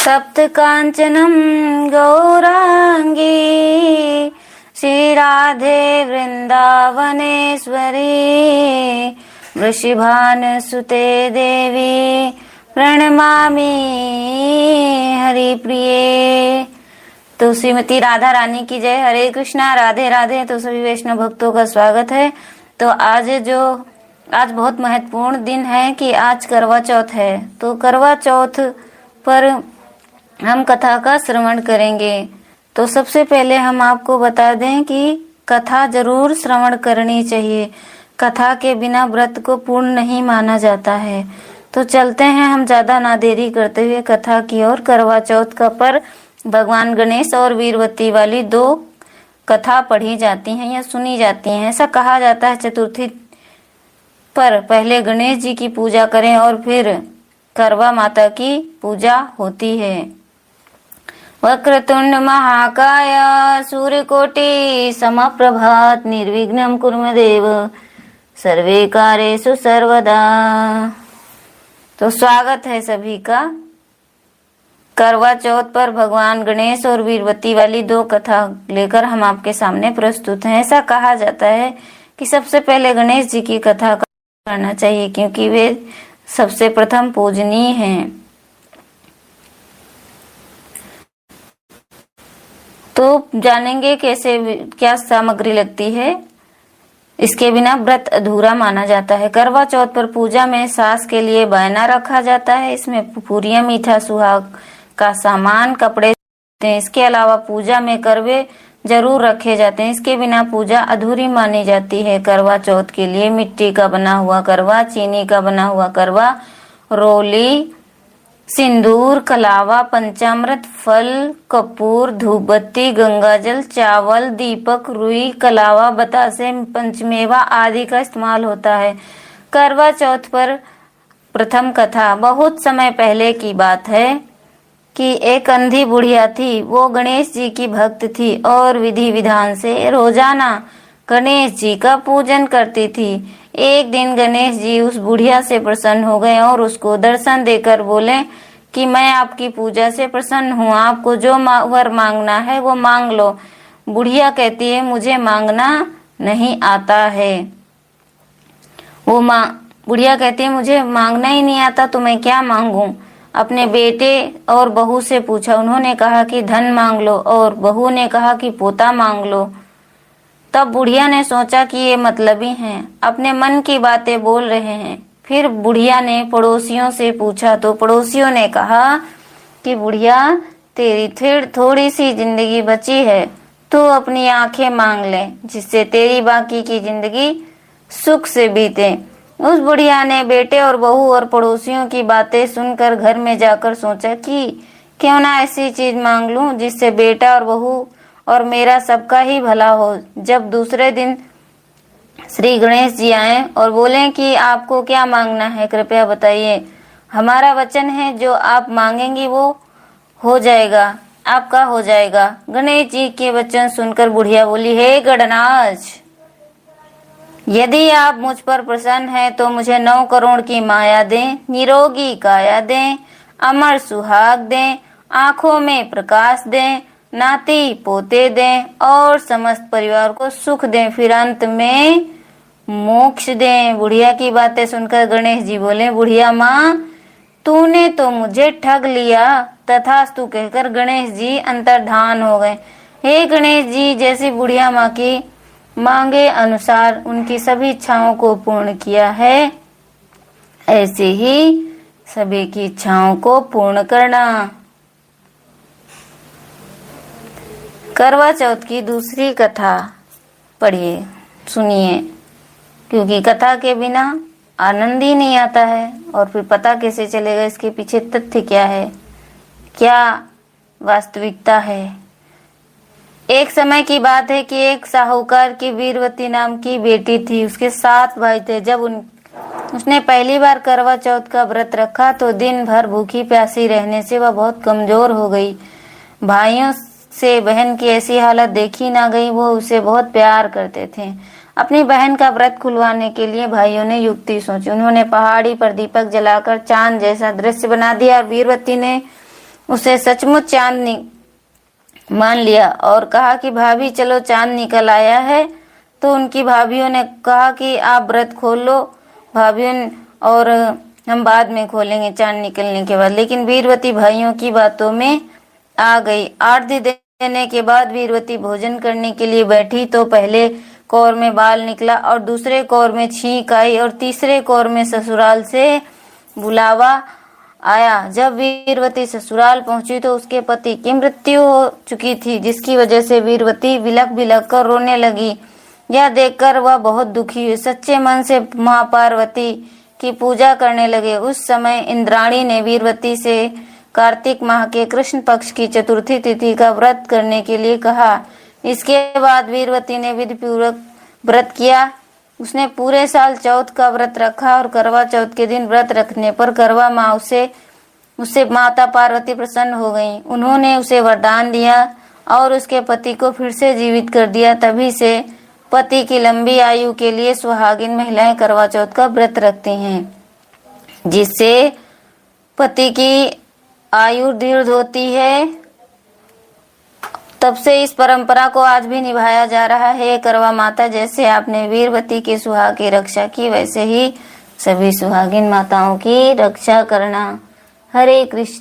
तप्त कांचनम गौरांगी श्री राधे वृंदावनेश्वरी वृषभानुसुते देवी प्रणमामि हरिप्रिये। तो श्रीमती राधा रानी की जय। हरे कृष्णा, राधे राधे। तो सभी वैष्णव भक्तों का स्वागत है। तो आज बहुत महत्वपूर्ण दिन है कि आज करवा चौथ है। तो करवा चौथ पर हम कथा का श्रवण करेंगे। तो सबसे पहले हम आपको बता दें कि कथा जरूर श्रवण करनी चाहिए। कथा के बिना व्रत को पूर्ण नहीं माना जाता है। तो चलते हैं हम ज्यादा ना देरी करते हुए कथा की ओर। करवा चौथ का पर भगवान गणेश और वीरवती वाली दो कथा पढ़ी जाती हैं या सुनी जाती हैं। ऐसा कहा जाता है चतुर्थी पर पहले गणेश जी की पूजा करें और फिर करवा माता की पूजा होती है। वक्रतुंड महाकाय सूर्यकोटि समप्रभात निर्विघ्नं कुर्मदेव सर्वे कार्येषु सर्वदा। तो स्वागत है सभी का। करवा चौथ पर भगवान गणेश और वीरवती वाली दो कथा लेकर हम आपके सामने प्रस्तुत हैं। ऐसा कहा जाता है कि सबसे पहले गणेश जी की कथा करना चाहिए क्योंकि वे सबसे प्रथम पूजनीय हैं। तो जानेंगे कैसे क्या सामग्री लगती है। इसके बिना व्रत अधूरा माना जाता है। करवा चौथ पर पूजा में सास के लिए बयना रखा जाता है। इसमें पूरियां, मीठा, सुहाग का सामान, कपड़े। इसके अलावा पूजा में करवे जरूर रखे जाते हैं। इसके बिना पूजा अधूरी मानी जाती है। करवा चौथ के लिए मिट्टी का बना हुआ करवा, चीनी का बना हुआ करवा, रोली, सिंदूर, कलावा, पंचामृत, फल, कपूर, धूपबत्ती, गंगाजल, चावल, दीपक, रुई, कलावा, बतासे, पंचमेवा आदि का इस्तेमाल होता है। करवा चौथ पर प्रथम कथा बहुत समय पहले की बात है कि एक अंधी बुढ़िया थी। वो गणेश जी की भक्त थी और विधि विधान से रोजाना गणेश जी का पूजन करती थी। एक दिन गणेश जी उस बुढ़िया से प्रसन्न हो गए और उसको दर्शन देकर बोले कि मैं आपकी पूजा से प्रसन्न हूँ, आपको जो वर मांगना है वो मांग लो। बुढ़िया कहती है मुझे मांगना नहीं आता है। बुढ़िया कहती है मुझे मांगना ही नहीं आता तो मैं क्या मांगू। अपने बेटे और बहू से पूछा। उन्होंने कहा कि धन मांग लो और बहू ने कहा कि पोता मांग लो। तब बुढ़िया ने सोचा कि ये मतलबी हैं, अपने मन की बातें बोल रहे हैं। फिर बुढ़िया ने पड़ोसियों से पूछा तो पड़ोसियों ने कहा कि बुढ़िया तेरी थोड़ी सी जिंदगी बची है, तू अपनी आंखें मांग ले जिससे तेरी बाकी की जिंदगी सुख से बीते। उस बुढ़िया ने बेटे और बहू और पड़ोसियों की बातें सुनकर घर में जाकर सोचा कि क्यों ना ऐसी चीज मांग लूं जिससे बेटा और बहू और मेरा सबका ही भला हो। जब दूसरे दिन श्री गणेश जी आए और बोले कि आपको क्या मांगना है, कृपया बताइए। हमारा वचन है जो आप मांगेंगी वो हो जाएगा, आपका हो जाएगा। गणेश जी के वचन सुनकर बुढ़िया बोली, हे गणराज, यदि आप मुझ पर प्रसन्न हैं तो मुझे 9 करोड़ की माया दें, निरोगी काया दें, अमर सुहाग दें, आंखों में प्रकाश दें, नाती पोते दें और समस्त परिवार को सुख दें, फिर अंत में मोक्ष दें। बुढ़िया की बातें सुनकर गणेश जी बोले, बुढ़िया माँ तूने तो मुझे ठग लिया। तथास्तु कहकर गणेश जी अंतर्धान हो गए। हे गणेश जी, जैसी बुढ़िया माँ की मांगे अनुसार उनकी सभी इच्छाओं को पूर्ण किया है, ऐसे ही सभी की इच्छाओं को पूर्ण करना। करवा चौथ की दूसरी कथा पढ़िए, सुनिए, क्योंकि कथा के बिना आनंद ही नहीं आता है और फिर पता कैसे चलेगा इसके पीछे तथ्य क्या है, क्या वास्तविकता है। एक समय की बात है कि एक साहूकार की वीरवती नाम की बेटी थी। उसके 7 भाई थे। जब उसने पहली बार करवा चौथ का व्रत रखा तो दिन भर भूखी प्यासी रहने से वह बहुत कमजोर हो गई। भाइयों से बहन की ऐसी हालत देखी ना गई। वो उसे बहुत प्यार करते थे। अपनी बहन का व्रत खुलवाने के लिए भाइयों ने युक्ति सोची। उन्होंने पहाड़ी पर दीपक जलाकर चांद जैसा दृश्य बना दिया और वीरवती ने उसे सचमुच चांद मान लिया और कहा कि भाभी चलो चांद निकल आया है। तो उनकी भाभीियों ने कहा कि आप व्रत खोल लो भाभीियों, और हम बाद में खोलेंगे चांद निकलने के बाद। लेकिन वीरवती भाइयों की बातों में आ गई। 8 दिन देने के बाद वीरवती भोजन करने के लिए बैठी तो पहले कौर में बाल निकला और दूसरे कौर में छींक आई और तीसरे कौर में ससुराल से बुलावा आया। जब वीरवती ससुराल पहुंची तो उसके पति की मृत्यु हो चुकी थी, जिसकी वजह से वीरवती बिलख बिलख कर रोने लगी। यह देखकर वह बहुत दुखी हुई। सच्चे मन से मां पार्वती की पूजा करने लगे। उस समय इंद्राणी ने वीरवती से कार्तिक माह के कृष्ण पक्ष की चतुर्थी तिथि का व्रत करने के लिए कहा। इसके बाद वीरवती ने विधि पूर्वक व्रत किया। उसने पूरे साल चौथ का व्रत रखा और करवा चौथ के दिन व्रत रखने पर करवा माँ उससे माता पार्वती प्रसन्न हो गईं। उन्होंने उसे वरदान दिया और उसके पति को फिर से जीवित कर दिया। तभी से पति की लंबी आयु के लिए सुहागिन महिलाएं करवा चौथ का व्रत रखती हैं, जिससे पति की आयु दीर्घ होती है। तब से इस परंपरा को आज भी निभाया जा रहा है। करवा माता, जैसे आपने वीरवती के सुहाग की रक्षा की, वैसे ही सभी सुहागिन माताओं की रक्षा करना। हरे कृष्ण।